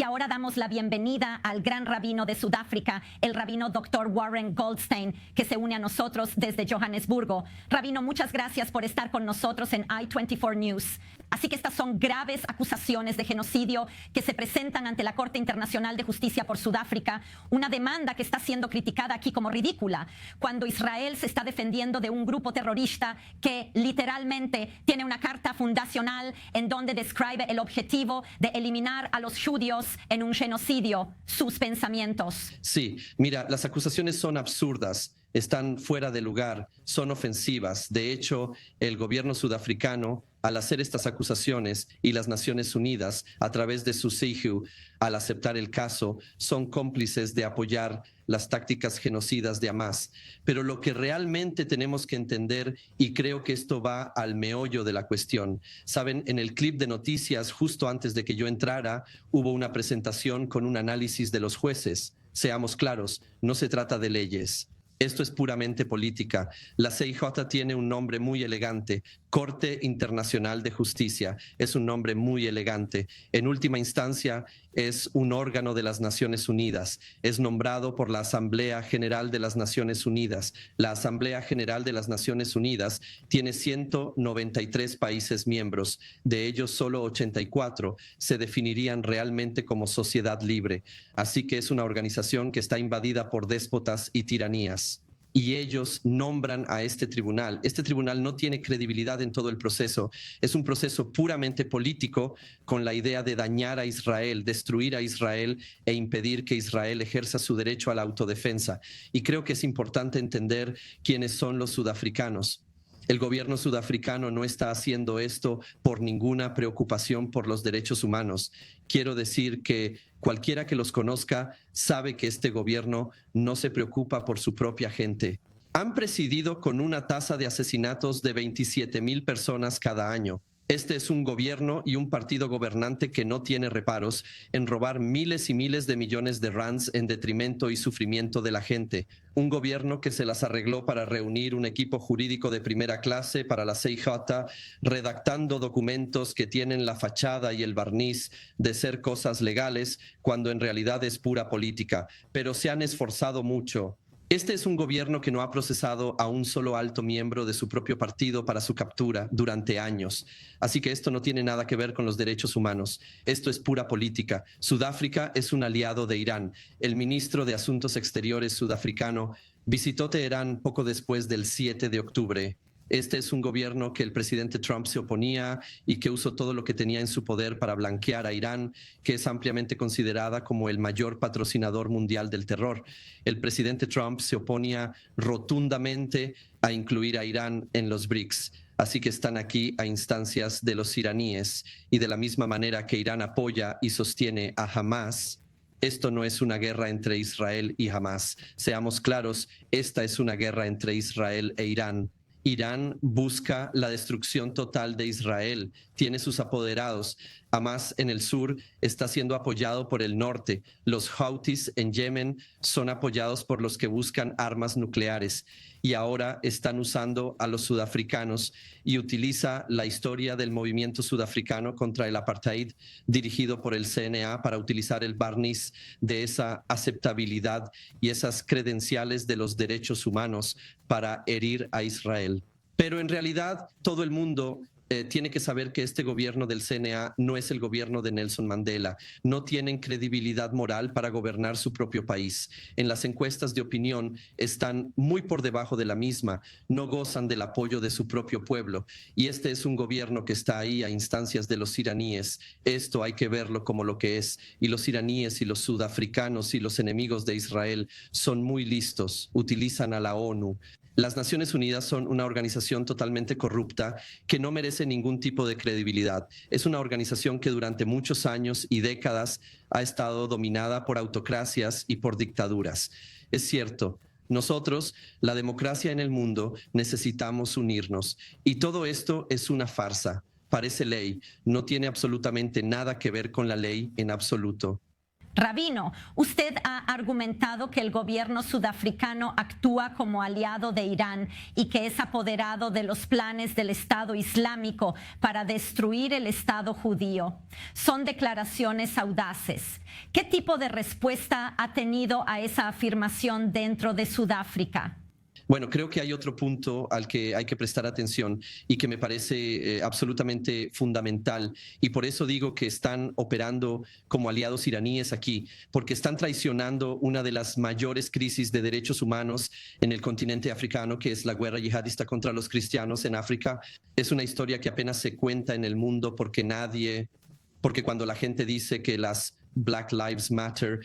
Y ahora damos la bienvenida al gran rabino de Sudáfrica, el rabino Dr. Warren Goldstein, que se une a nosotros desde Johannesburgo. Rabino, muchas gracias por estar con nosotros en I24 News. Así que estas son graves acusaciones de genocidio que se presentan ante la Corte Internacional de Justicia por Sudáfrica, una demanda que está siendo criticada aquí como ridícula, cuando Israel se está defendiendo de un grupo terrorista que literalmente tiene una carta fundacional en donde describe el objetivo de eliminar a los judíos en un genocidio, sus pensamientos. Sí, mira, las acusaciones son absurdas, están fuera de lugar, son ofensivas. De hecho, el gobierno sudafricano, al hacer estas acusaciones, y las Naciones Unidas, a través de su CIJU, al aceptar el caso, son cómplices de apoyar las tácticas genocidas de Hamás. Pero lo que realmente tenemos que entender, y creo que esto va al meollo de la cuestión, saben, en el clip de noticias, justo antes de que yo entrara, hubo una presentación con un análisis de los jueces. Seamos claros, no se trata de leyes. Esto es puramente política. La CIJ tiene un nombre muy elegante, Corte Internacional de Justicia. Es un nombre muy elegante. En última instancia, es un órgano de las Naciones Unidas. Es nombrado por la Asamblea General de las Naciones Unidas. La Asamblea General de las Naciones Unidas tiene 193 países miembros. De ellos, solo 84 se definirían realmente como sociedad libre. Así que es una organización que está invadida por déspotas y tiranías. Y ellos nombran a este tribunal. Este tribunal no tiene credibilidad en todo el proceso. Es un proceso puramente político con la idea de dañar a Israel, destruir a Israel e impedir que Israel ejerza su derecho a la autodefensa. Y creo que es importante entender quiénes son los sudafricanos. El gobierno sudafricano no está haciendo esto por ninguna preocupación por los derechos humanos. Quiero decir que cualquiera que los conozca sabe que este gobierno no se preocupa por su propia gente. Han presidido con una tasa de asesinatos de 27,000 personas cada año. Este es un gobierno y un partido gobernante que no tiene reparos en robar miles y miles de millones de rands en detrimento y sufrimiento de la gente. Un gobierno que se las arregló para reunir un equipo jurídico de primera clase para la CIJ, redactando documentos que tienen la fachada y el barniz de ser cosas legales, cuando en realidad es pura política. Pero se han esforzado mucho. Este es un gobierno que no ha procesado a un solo alto miembro de su propio partido para su captura durante años. Así que esto no tiene nada que ver con los derechos humanos. Esto es pura política. Sudáfrica es un aliado de Irán. El ministro de Asuntos Exteriores sudafricano visitó Teherán poco después del 7 de octubre. Este es un gobierno que el presidente Trump se oponía y que usó todo lo que tenía en su poder para blanquear a Irán, que es ampliamente considerada como el mayor patrocinador mundial del terror. El presidente Trump se oponía rotundamente a incluir a Irán en los BRICS. Así que están aquí a instancias de los iraníes, y de la misma manera que Irán apoya y sostiene a Hamás. Esto no es una guerra entre Israel y Hamás. Seamos claros, esta es una guerra entre Israel e Irán. Irán busca la destrucción total de Israel, tiene sus apoderados. Hamás en el sur está siendo apoyado por el norte. Los Houthis en Yemen son apoyados por los que buscan armas nucleares, y ahora están usando a los sudafricanos, y utiliza la historia del movimiento sudafricano contra el apartheid dirigido por el CNA para utilizar el barniz de esa aceptabilidad y esas credenciales de los derechos humanos para herir a Israel. Pero en realidad todo el mundo tiene que saber que este gobierno del CNA no es el gobierno de Nelson Mandela. No tienen credibilidad moral para gobernar su propio país. En las encuestas de opinión están muy por debajo de la misma. No gozan del apoyo de su propio pueblo. Y este es un gobierno que está ahí a instancias de los iraníes. Esto hay que verlo como lo que es. Y los iraníes y los sudafricanos y los enemigos de Israel son muy listos. Utilizan a la ONU. Las Naciones Unidas son una organización totalmente corrupta que no merece ningún tipo de credibilidad. Es una organización que durante muchos años y décadas ha estado dominada por autocracias y por dictaduras. Es cierto, nosotros, la democracia en el mundo, necesitamos unirnos. Y todo esto es una farsa. Parece ley, no tiene absolutamente nada que ver con la ley en absoluto. Rabino, usted ha argumentado que el gobierno sudafricano actúa como aliado de Irán y que es apoderado de los planes del Estado Islámico para destruir el Estado judío. Son declaraciones audaces. ¿Qué tipo de respuesta ha tenido a esa afirmación dentro de Sudáfrica? Bueno, creo que hay otro punto al que hay que prestar atención y que me parece absolutamente fundamental, y por eso digo que están operando como aliados iraníes aquí, porque están traicionando una de las mayores crisis de derechos humanos en el continente africano, que es la guerra yihadista contra los cristianos en África. Es una historia que apenas se cuenta en el mundo porque cuando la gente dice que las Black Lives Matter,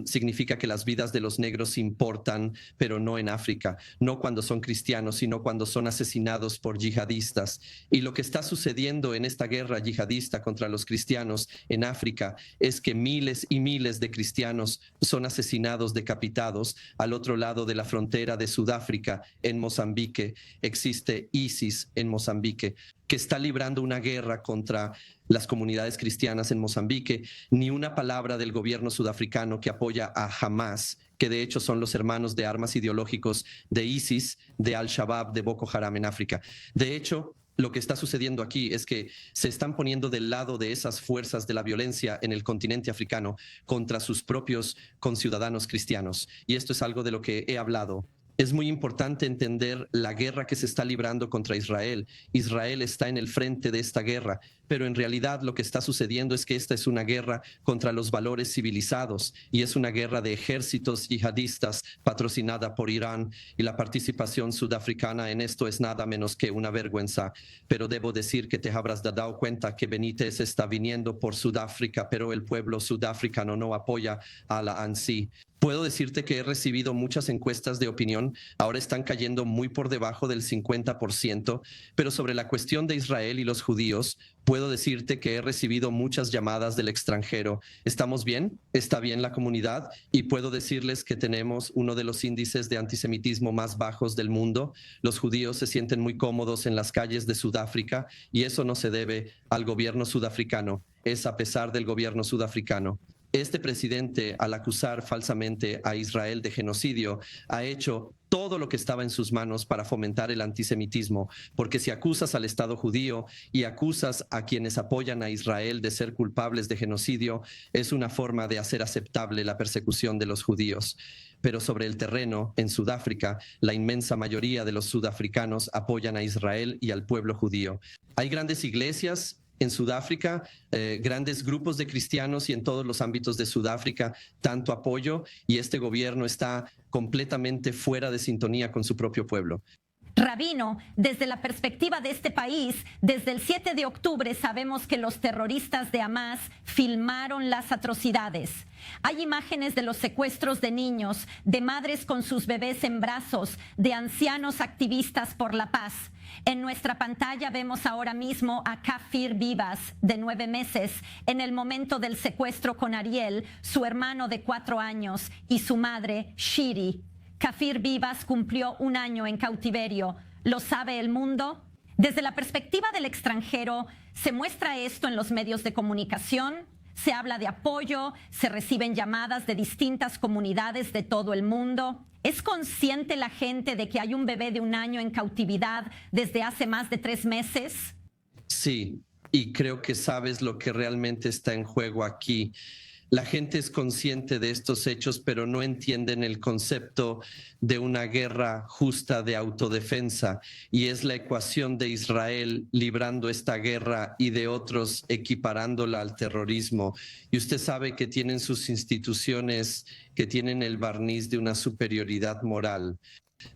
significa que las vidas de los negros importan, pero no en África, no cuando son cristianos, sino cuando son asesinados por yihadistas. Y lo que está sucediendo en esta guerra yihadista contra los cristianos en África es que miles y miles de cristianos son asesinados, decapitados. Al otro lado de la frontera de Sudáfrica, en Mozambique, existe ISIS en Mozambique, que está librando una guerra contra las comunidades cristianas en Mozambique. Ni una palabra del gobierno sudafricano, que apoya a Hamas, que de hecho son los hermanos de armas ideológicos de ISIS, de Al-Shabaab, de Boko Haram en África. De hecho, lo que está sucediendo aquí es que se están poniendo del lado de esas fuerzas de la violencia en el continente africano contra sus propios conciudadanos cristianos. Y esto es algo de lo que he hablado. Es muy importante entender la guerra que se está librando contra Israel. Israel está en el frente de esta guerra, pero en realidad lo que está sucediendo es que esta es una guerra contra los valores civilizados y es una guerra de ejércitos yihadistas patrocinada por Irán, y la participación sudafricana en esto es nada menos que una vergüenza. Pero debo decir que te habrás dado cuenta que Benítez está viniendo por Sudáfrica, pero el pueblo sudafricano no apoya a la ANC. Puedo decirte que he recibido muchas encuestas de opinión, ahora están cayendo muy por debajo del 50%, pero sobre la cuestión de Israel y los judíos, puedo decirte que he recibido muchas llamadas del extranjero. ¿Estamos bien? ¿Está bien la comunidad? Y puedo decirles que tenemos uno de los índices de antisemitismo más bajos del mundo. Los judíos se sienten muy cómodos en las calles de Sudáfrica, y eso no se debe al gobierno sudafricano, es a pesar del gobierno sudafricano. Este presidente, al acusar falsamente a Israel de genocidio, ha hecho todo lo que estaba en sus manos para fomentar el antisemitismo, porque si acusas al Estado judío y acusas a quienes apoyan a Israel de ser culpables de genocidio, es una forma de hacer aceptable la persecución de los judíos. Pero sobre el terreno, en Sudáfrica, la inmensa mayoría de los sudafricanos apoyan a Israel y al pueblo judío. Hay grandes iglesias en Sudáfrica, grandes grupos de cristianos, y en todos los ámbitos de Sudáfrica tanto apoyo, y este gobierno está completamente fuera de sintonía con su propio pueblo. Rabino, desde la perspectiva de este país, desde el 7 de octubre sabemos que los terroristas de Hamas filmaron las atrocidades. Hay imágenes de los secuestros de niños, de madres con sus bebés en brazos, de ancianos activistas por la paz. En nuestra pantalla vemos ahora mismo a Kafir Vivas, de 9 meses, en el momento del secuestro con Ariel, su hermano de 4 años, y su madre, Shiri. Kafir Vivas cumplió 1 año en cautiverio. ¿Lo sabe el mundo? Desde la perspectiva del extranjero, ¿se muestra esto en los medios de comunicación? ¿Se habla de apoyo? ¿Se reciben llamadas de distintas comunidades de todo el mundo? ¿Es consciente la gente de que hay un bebé de 1 año en cautividad desde hace más de 3 meses? Sí, y creo que sabes lo que realmente está en juego aquí. La gente es consciente de estos hechos, pero no entienden el concepto de una guerra justa de autodefensa, y es la ecuación de Israel librando esta guerra y de otros equiparándola al terrorismo. Y usted sabe que tienen sus instituciones que tienen el barniz de una superioridad moral.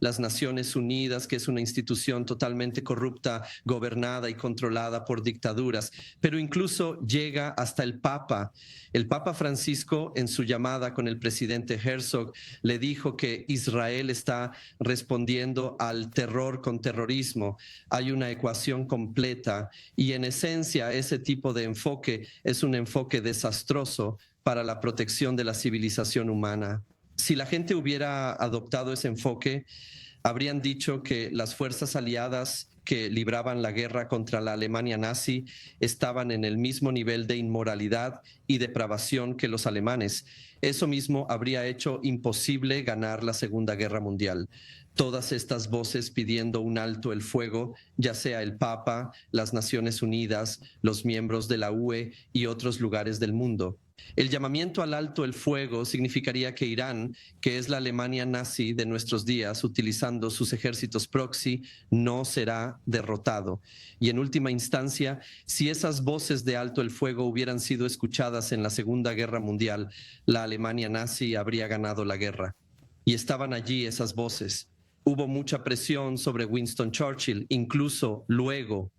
Las Naciones Unidas, que es una institución totalmente corrupta, gobernada y controlada por dictaduras, pero incluso llega hasta el Papa. El Papa Francisco, en su llamada con el presidente Herzog, le dijo que Israel está respondiendo al terror con terrorismo. Hay una ecuación completa, y en esencia ese tipo de enfoque es un enfoque desastroso para la protección de la civilización humana. Si la gente hubiera adoptado ese enfoque, habrían dicho que las fuerzas aliadas que libraban la guerra contra la Alemania nazi estaban en el mismo nivel de inmoralidad y depravación que los alemanes. Eso mismo habría hecho imposible ganar la Segunda Guerra Mundial. Todas estas voces pidiendo un alto el fuego, ya sea el Papa, las Naciones Unidas, los miembros de la UE y otros lugares del mundo. El llamamiento al alto el fuego significaría que Irán, que es la Alemania nazi de nuestros días, utilizando sus ejércitos proxy, no será derrotado. Y en última instancia, si esas voces de alto el fuego hubieran sido escuchadas en la Segunda Guerra Mundial, la Alemania nazi habría ganado la guerra. Y estaban allí esas voces. Hubo mucha presión sobre Winston Churchill, incluso luego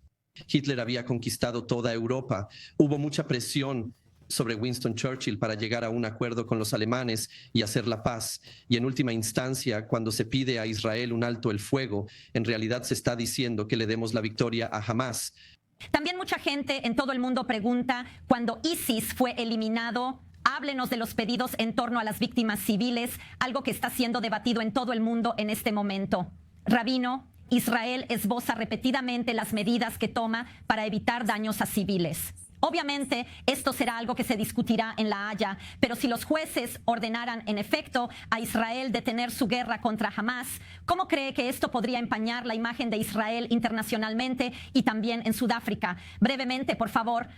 Hitler había conquistado toda Europa. Hubo mucha presión sobre Winston Churchill para llegar a un acuerdo con los alemanes y hacer la paz. Y en última instancia, cuando se pide a Israel un alto el fuego, en realidad se está diciendo que le demos la victoria a Hamas. También mucha gente en todo el mundo pregunta, cuando ISIS fue eliminado, háblenos de los pedidos en torno a las víctimas civiles, algo que está siendo debatido en todo el mundo en este momento. Rabino, Israel esboza repetidamente las medidas que toma para evitar daños a civiles. Obviamente, esto será algo que se discutirá en La Haya, pero si los jueces ordenaran en efecto a Israel detener su guerra contra Hamas, ¿cómo cree que esto podría empañar la imagen de Israel internacionalmente y también en Sudáfrica? Brevemente, por favor.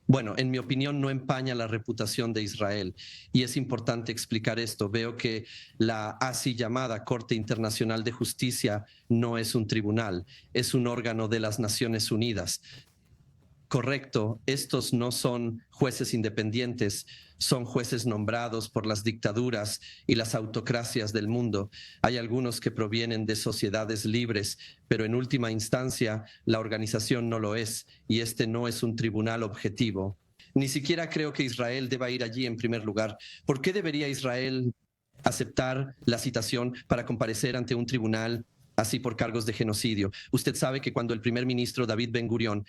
Bueno, en mi opinión no empaña la reputación de Israel y es importante explicar esto. Veo que la así llamada Corte Internacional de Justicia no es un tribunal, es un órgano de las Naciones Unidas. Correcto, estos no son jueces independientes, son jueces nombrados por las dictaduras y las autocracias del mundo. Hay algunos que provienen de sociedades libres, pero en última instancia la organización no lo es y este no es un tribunal objetivo. Ni siquiera creo que Israel deba ir allí en primer lugar. ¿Por qué debería Israel aceptar la citación para comparecer ante un tribunal así por cargos de genocidio? Usted sabe que cuando el primer ministro David Ben-Gurión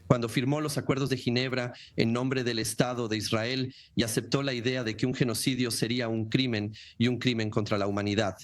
cuando firmó los acuerdos de Ginebra en nombre del Estado de Israel y aceptó la idea de que un genocidio sería un crimen y un crimen contra la humanidad.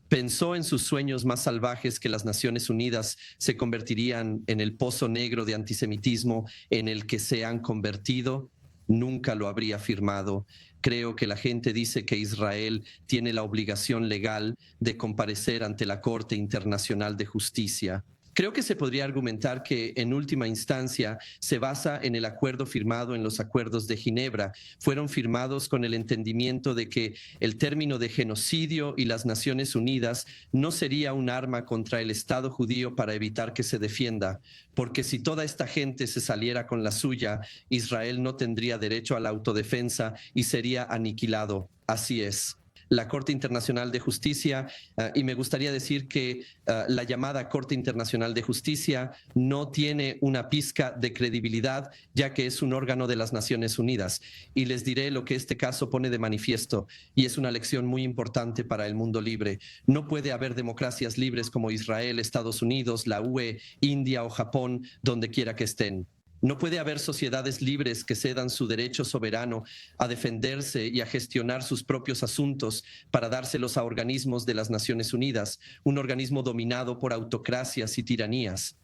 Pensó en sus sueños más salvajes que las Naciones Unidas se convertirían en el pozo negro de antisemitismo en el que se han convertido. Nunca lo habría firmado. Creo que la gente dice que Israel tiene la obligación legal de comparecer ante la Corte Internacional de Justicia. Creo que se podría argumentar que en última instancia se basa en el acuerdo firmado en los acuerdos de Ginebra. Fueron firmados con el entendimiento de que el término de genocidio y las Naciones Unidas no sería un arma contra el Estado judío para evitar que se defienda, porque si toda esta gente se saliera con la suya, Israel no tendría derecho a la autodefensa y sería aniquilado. Así es. La Corte Internacional de Justicia, y me gustaría decir que la llamada Corte Internacional de Justicia no tiene una pizca de credibilidad, ya que es un órgano de las Naciones Unidas. Y les diré lo que este caso pone de manifiesto, y es una lección muy importante para el mundo libre. No puede haber democracias libres como Israel, Estados Unidos, la UE, India o Japón, donde quiera que estén. No puede haber sociedades libres que cedan su derecho soberano a defenderse y a gestionar sus propios asuntos para dárselos a organismos de las Naciones Unidas, un organismo dominado por autocracias y tiranías.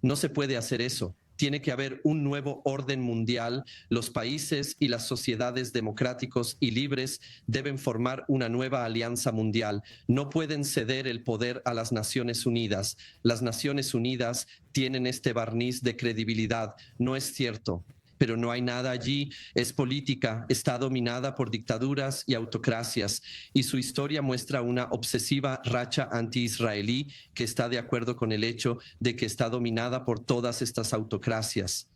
No se puede hacer eso. Tiene que haber un nuevo orden mundial. Los países y las sociedades democráticos y libres deben formar una nueva alianza mundial. No pueden ceder el poder a las Naciones Unidas. Las Naciones Unidas tienen este barniz de credibilidad. No es cierto. Pero no hay nada allí, es política, está dominada por dictaduras y autocracias, y su historia muestra una obsesiva racha anti-israelí que está de acuerdo con el hecho de que está dominada por todas estas autocracias.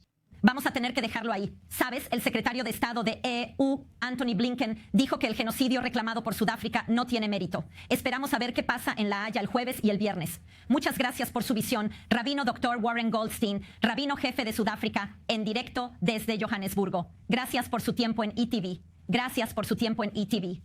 Vamos a tener que dejarlo ahí. ¿Sabes? El secretario de Estado de EU, Anthony Blinken, dijo que el genocidio reclamado por Sudáfrica no tiene mérito. Esperamos a ver qué pasa en La Haya el jueves y el viernes. Muchas gracias por su visión, Rabino Dr. Warren Goldstein, rabino jefe de Sudáfrica, en directo desde Johannesburgo. Gracias por su tiempo en ETV. Gracias por su tiempo en ETV.